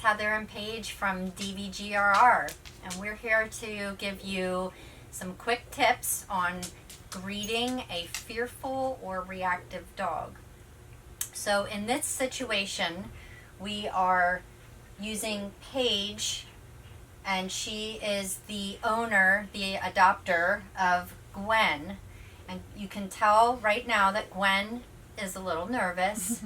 Heather and Paige from DVGRR, and we're here to give you some quick tips on greeting a fearful or reactive dog. So in this situation, we are using Paige, and she is the owner, the adopter of Gwen. And you can tell right now that Gwen is a little nervous.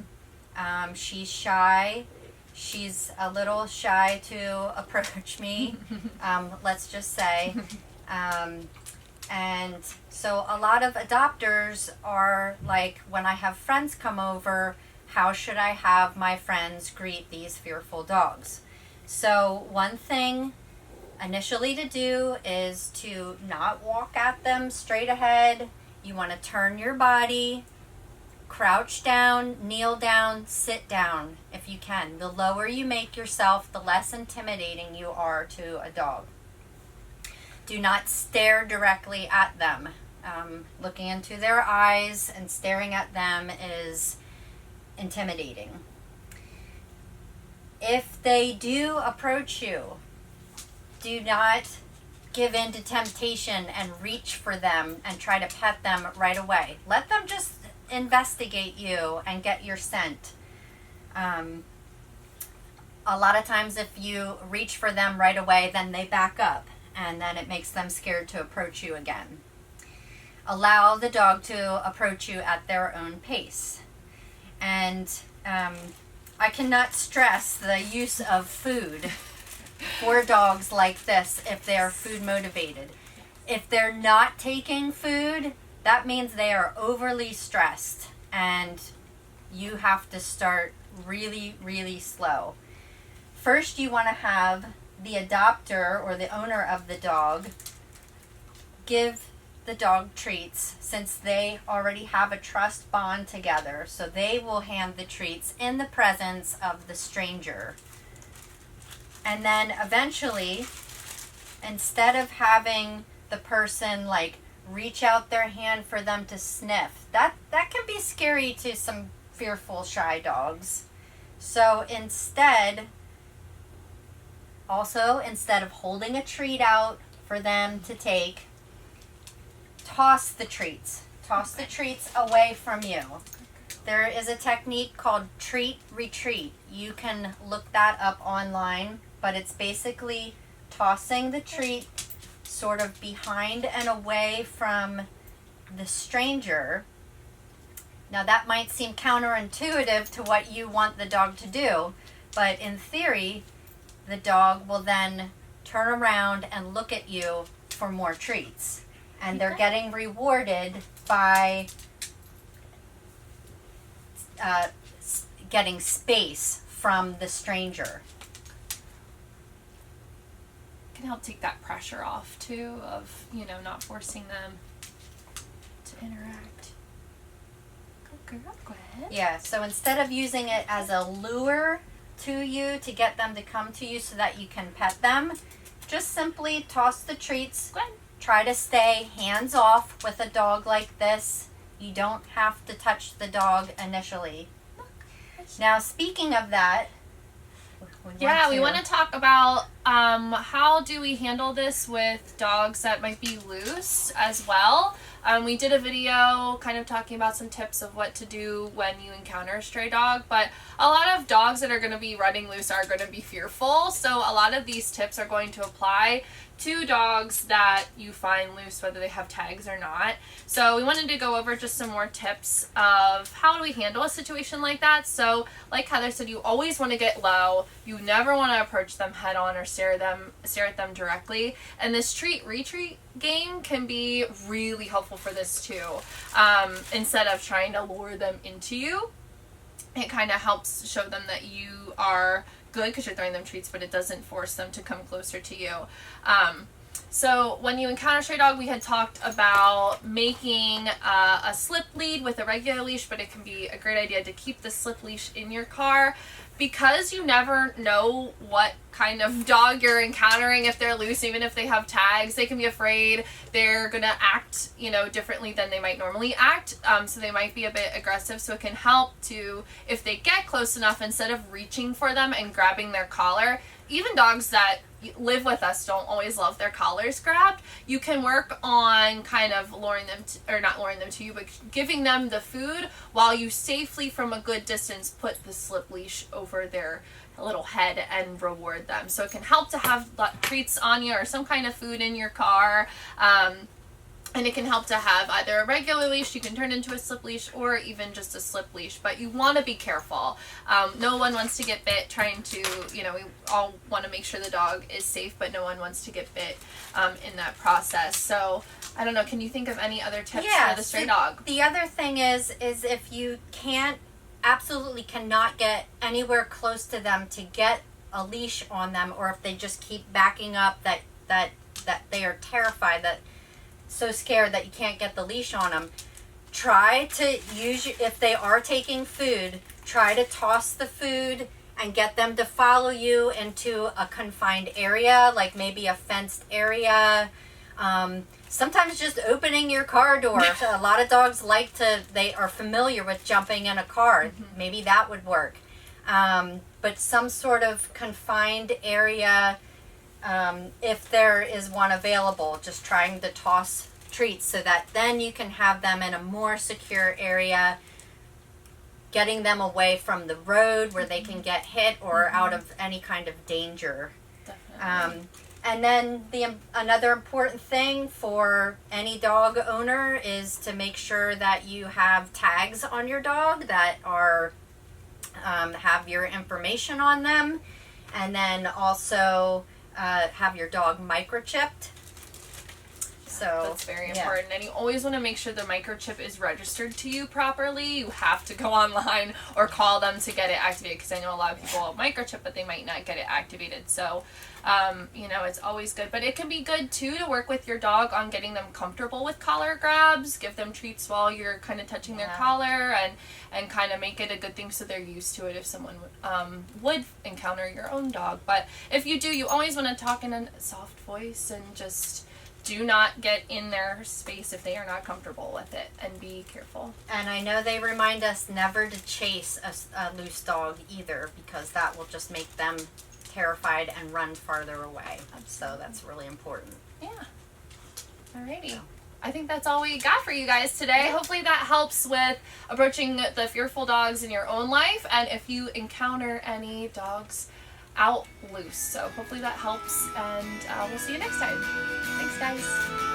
She's shy. She's a little shy to approach me, let's just say. And so a lot of adopters are like, when I have friends come over, how should I have my friends greet these fearful dogs? So one thing initially to do is to not walk at them straight ahead. You want to turn your body, crouch down, kneel down, sit down if you can. The lower you make yourself, the less intimidating you are to a dog. Do not stare directly at them. Looking into their eyes and staring at them is intimidating. If they do approach you, do not give in to temptation and reach for them and try to pet them right away. Let them just investigate you and get your scent. A lot of times if you reach for them right away, then they back up, and then it makes them scared to approach you again. Allow the dog to approach you at their own pace. And I cannot stress the use of food for dogs like this if they are food motivated. If they're not taking food, that means they are overly stressed, and you have to start really, really slow. First, you want to have the adopter or the owner of the dog give the dog treats, since they already have a trust bond together. So they will hand the treats in the presence of the stranger. And then eventually, instead of having the person like reach out their hand for them to sniff, that can be scary to some fearful, shy dogs. So instead of holding a treat out for them to take, toss the treats. Toss the treats away from you. There is a technique called treat retreat. You can look that up online, but it's basically tossing the treat sort of behind and away from the stranger. Now that might seem counterintuitive to what you want the dog to do, but in theory, the dog will then turn around and look at you for more treats. And they're getting rewarded by getting space from the stranger. Can help take that pressure off too, of not forcing them to interact. Go ahead. Yeah, so instead of using it as a lure to you to get them to come to you so that you can pet them, just simply toss the treats. Try to stay hands off with a dog like this. You don't have to touch the dog initially. Now, speaking of that, we want to talk about how do we handle this with dogs that might be loose as well. We did a video kind of talking about some tips of what to do when you encounter a stray dog, but a lot of dogs that are going to be running loose are going to be fearful, so a lot of these tips are going to apply to dogs that you find loose, whether they have tags or not. So we wanted to go over just some more tips of how do we handle a situation like that. So like Heather said, you always want to get low. You never want to approach them head on or stare at them directly. And this treat retreat game can be really helpful for this too. Instead of trying to lure them into you, it kind of helps show them that you are good because you're throwing them treats, but it doesn't force them to come closer to you. So when you encounter a stray dog, we had talked about making a slip lead with a regular leash, but it can be a great idea to keep the slip leash in your car because you never know what kind of dog you're encountering. If they're loose, even if they have tags, they can be afraid. They're gonna act, differently than they might normally act. So they might be a bit aggressive. So it can help to, if they get close enough, instead of reaching for them and grabbing their collar, even dogs that live with us don't always love their collars grabbed. You can work on kind of luring them to, or not luring them to you, but giving them the food while you safely, from a good distance, put the slip leash over their little head and reward them. So it can help to have treats on you or some kind of food in your car. And it can help to have either a regular leash you can turn into a slip leash, or even just a slip leash. But you want to be careful. No one wants to get bit trying to, we all want to make sure the dog is safe, but no one wants to get bit in that process. So I don't know, can you think of any other tips for the stray dog? The other thing is if you absolutely cannot get anywhere close to them to get a leash on them, or if they just keep backing up, that they are terrified, so scared that you can't get the leash on them, try to use, if they are taking food, try to toss the food and get them to follow you into a confined area, like maybe a fenced area. Sometimes just opening your car door. So a lot of dogs they are familiar with jumping in a car. Mm-hmm. Maybe that would work. But some sort of confined area, if there is one available, just trying to toss treats so that then you can have them in a more secure area, getting them away from the road where they can get hit or out of any kind of danger. Definitely. And then another important thing for any dog owner is to make sure that you have tags on your dog that are have your information on them, and then also have your dog microchipped. So that's very important. And you always want to make sure the microchip is registered to you properly. You have to go online or call them to get it activated, because I know a lot of people have microchip, but they might not get it activated. So, it's always good. But it can be good, too, to work with your dog on getting them comfortable with collar grabs. Give them treats while you're kind of touching their collar, and kind of make it a good thing so they're used to it if someone would encounter your own dog. But if you do, you always want to talk in a soft voice and just do not get in their space if they are not comfortable with it, and be careful. And I know they remind us never to chase a loose dog either, because that will just make them terrified and run farther away. So that's really important. Yeah. Alrighty. I think that's all we got for you guys today. Hopefully that helps with approaching the fearful dogs in your own life, and if you encounter any dogs out loose. So hopefully that helps, and we'll see you next time. Thanks, guys.